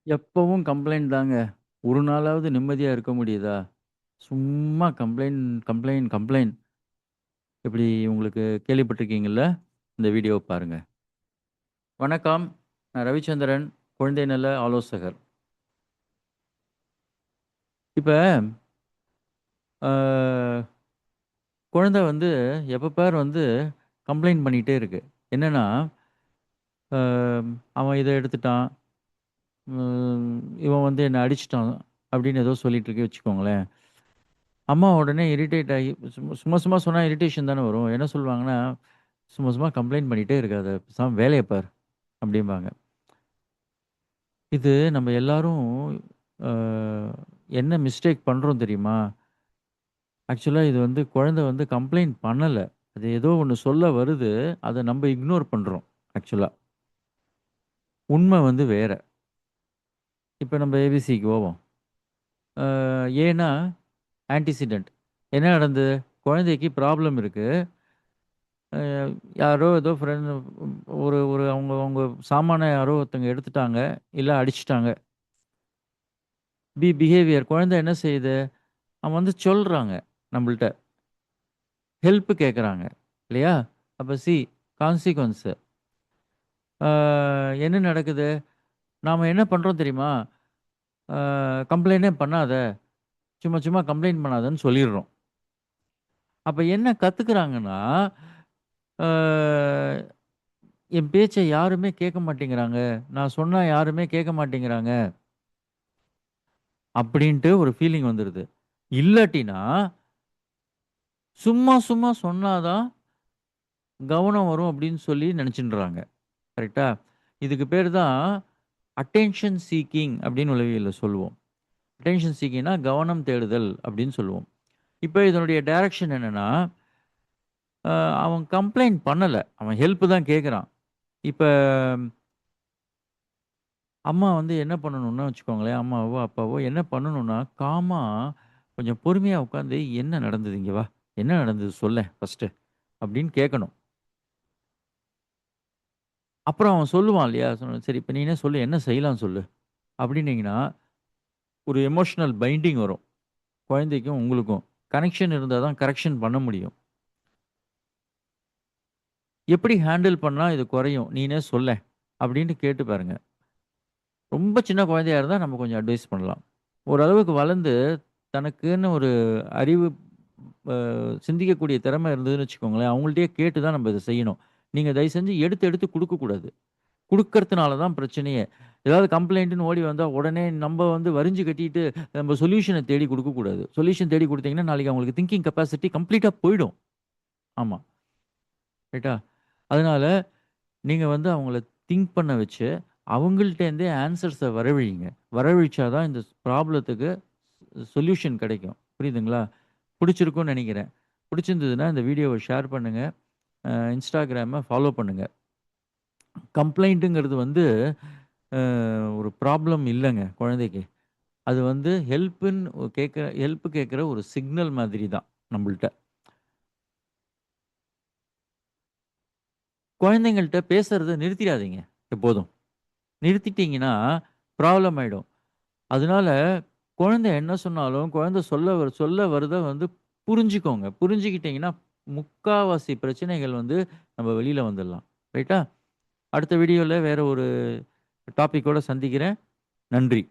எப்பவும் கம்ப்ளைண்ட் தாங்க. ஒரு நாளாவது நிம்மதியா இருக்க முடியுதா? சும்மா கம்ப்ளைண்ட், கம்ப்ளைண்ட், கம்ப்ளைண்ட். இப்படி உங்களுக்கு கேள்விப்பட்டிருக்கீங்கள்ல? இந்த வீடியோவ பாருங்க. வணக்கம். நான் ரவிச்சந்திரன், குழந்தை நல ஆலோசகர். இப்ப அ குழந்தை வந்து எப்ப பாரு கம்ப்ளைண்ட் பண்ணிட்டே இருக்கு. என்னன்னா, அ அவன் இத எடுத்துட்டான், இவன் என்ன அடிச்சுட்டான், அப்படின்னு ஏதோ சொல்லிட்டு இருக்கு வச்சுக்கோங்களேன். அம்மா உடனே இரிட்டேட் ஆகி சும்மா சும்மா சும்மா சொன்னா இரிட்டேஷன் தானே வரும். என்ன சொல்லுவாங்கன்னா, "சும்மா சும்மா கம்ப்ளைண்ட் பண்ணிட்டே இருக்காத. பேசாம வேலைய பாரு" அப்படிம்பாங்க. இது நம்ம எல்லாரும் அ என்ன மிஸ்டேக் பண்றோம் தெரியுமா? ஆக்சுவலா இது குழந்தை கம்ப்ளைண்ட் பண்ணல. அது ஏதோ ஒண்ணு சொல்ல வருது. அத நம்ப இக்னோர் பண்றோம் ஆக்சுவலா. உண்ம வேற. இப்ப நம்ம ஏபிசிக்கு போவோம். அ ஏன்னா ஆன்டிசிடென்ட். என்ன நடந்தது? குழந்தைக்கு ப்ராப்ளம் இருக்கு. அ யாரோ ஏதோ ஃப்ரெண்ட் ஒரு ஒரு அவங்க அவங்க சாமான யாரோ ஒருத்தங்க எடுத்துட்டாங்க, இல்ல அடிச்சுட்டாங்க. பிஹேவியர் குழந்தை என்ன செய்யுது? அவன் சொல்றாங்க நம்மள்ட்ட. ஹெல்ப் கேட்கறாங்க. இல்லையா? அப்ப கான்சிக்வென்ஸ். ஆ என்ன நடக்குது? நாம என்ன பண்றோம் தெரியுமா? ஆ கம்ப்ளைண்டே பண்ணாத. சும்மா சும்மா கம்ப்ளைண்ட் பண்ணாதன்னு சொல்லிர்றோம். அப்ப என்ன கத்துக்கிறாங்கன்னா, ஆ என் பேச்ச யாருமே கேட்க மாட்டேங்கிறாங்க. நான் சொன்னா யாருமே கேட்க மாட்டேங்கிறாங்க. அப்படின்ட்டு ஒரு ஃபீலிங் வந்துருது. இல்லாட்டினா, சும்மா சும்மா சொன்னா தான் கவனம் வரும் அப்படின்னு சொல்லி நெனச்சுன்றாங்க. கரெக்ட்டா? இதுக்கு பேரு தான் அட்டென்ஷன் சீக்கிங் அப்படின்னு உளவியல்ல சொல்லுவோம். அட்டென்ஷன் சீக்கிங்ன்னா கவனம் தேடுதல் அப்படின்னு சொல்லுவோம். இப்ப இதனுடைய டைரக்ஷன் என்னன்னா, அ அவன் கம்ப்ளைண்ட் பண்ணல. அவன் ஹெல்ப் தான் கேட்கறான். இப்ப அம்மா என்ன பண்ணணும்னா வச்சுக்கோங்களேன், அம்மாவோ, அப்பாவோ என்ன பண்ணணும்னா, காமா கொஞ்சம் பொறுமையா உட்காந்து, "என்ன நடந்தது? இங்க வா. என்ன நடந்தது சொல்லேன் ஃபர்ஸ்ட்டு" அப்படின்னு கேட்கணும். அப்புறம் அவன் சொல்லுவான் இல்லையா? "சரி இப்ப நீனே சொல்லு. என்ன செய்யலாம் சொல்லு" அப்படின்னீங்கன்னா, ஒரு எமோஷனல் பைண்டிங் வரும். குழந்தைக்கும் உங்களுக்கும். கனெக்ஷன் இருந்தா தான் கரெக்ஷன் பண்ண முடியும். "எப்படி ஹேண்டில் பண்ணா இது குறையும்? நீனே சொல்லேன்" அப்படின்னு கேட்டு பாருங்க. ரொம்ப சின்ன குழந்தையா இருந்தா நம்ம கொஞ்சம் அட்வைஸ் பண்ணலாம். ஓரளவுக்கு வளர்ந்து தனக்குன்னு ஒரு அறிவு அ சிந்திக்கக்கூடிய திறமை இருந்ததுன்னு வச்சுக்கோங்களேன், அவங்கள்ட்டயே கேட்டு தான் நம்ம இத செய்யணும். நீங்க தயவு செஞ்சு எடுத்து எடுத்து குடுக்கக்கூடாது. குடுக்கறதுனால தான் பிரச்சனையே. ஏதாவது கம்ப்ளைண்ட்ன்னு ஓடி வந்தா உடனே நம்ப வரிஞ்சு கட்டிட்டு நம்ம சொல்யூஷன தேடி குடுக்கக்கூடாது. சொல்யூஷன் தேடி குடுத்தீங்கன்னா, நாளைக்கு அவங்களுக்கு திங்கிங் கெப்பாசிட்டி கம்ப்ளீட்டா போயிடும். ஆமா. ரைட்டா? அதனால நீங்க அவங்கள திங்க் பண்ண வச்சு, அவங்கள்ட்டேருந்தே ஆன்ஸர்ஸ வரவழைங்க. வரவழிச்சா தான் இந்த ப்ராப்ளத்துக்கு சொல்யூஷன் கிடைக்கும். புரியுதுங்களா? புடிச்சிருக்கும்னு நெனைக்கிறேன். புடிச்சிருந்ததுன்னா இந்த வீடியோவ ஷேர் பண்ணுங்க. Instagramம ஃபாலோ பண்ணுங்க. கம்ப்ளைண்ட்டுங்கிறது ஒரு ப்ராப்ளம் இல்லங்க குழந்தைக்கு. அது ஹெல்ப் கேட்கிற ஒரு சிக்னல் மாதிரி தான் நம்பள்ட்ட. குழந்தைங்கள்ட்ட பேசுறத நிறுத்திறாதீங்க எப்போதும். நிறுத்திட்டீங்கன்னா ப்ராப்ளம் ஆயிடும். அதனால குழந்தை என்ன சொன்னாலும், குழந்தை சொல்ல வரத புரிஞ்சுக்கோங்க. புரிஞ்சுக்கிட்டீங்கன்னா, முக்காவாசி பிரச்சனைகள் நம்ம வெளில வந்துடலாம். ரைட்டா? அடுத்த வீடியோல வேற ஒரு டாபிக்கோட சந்திக்கிறேன். நன்றி.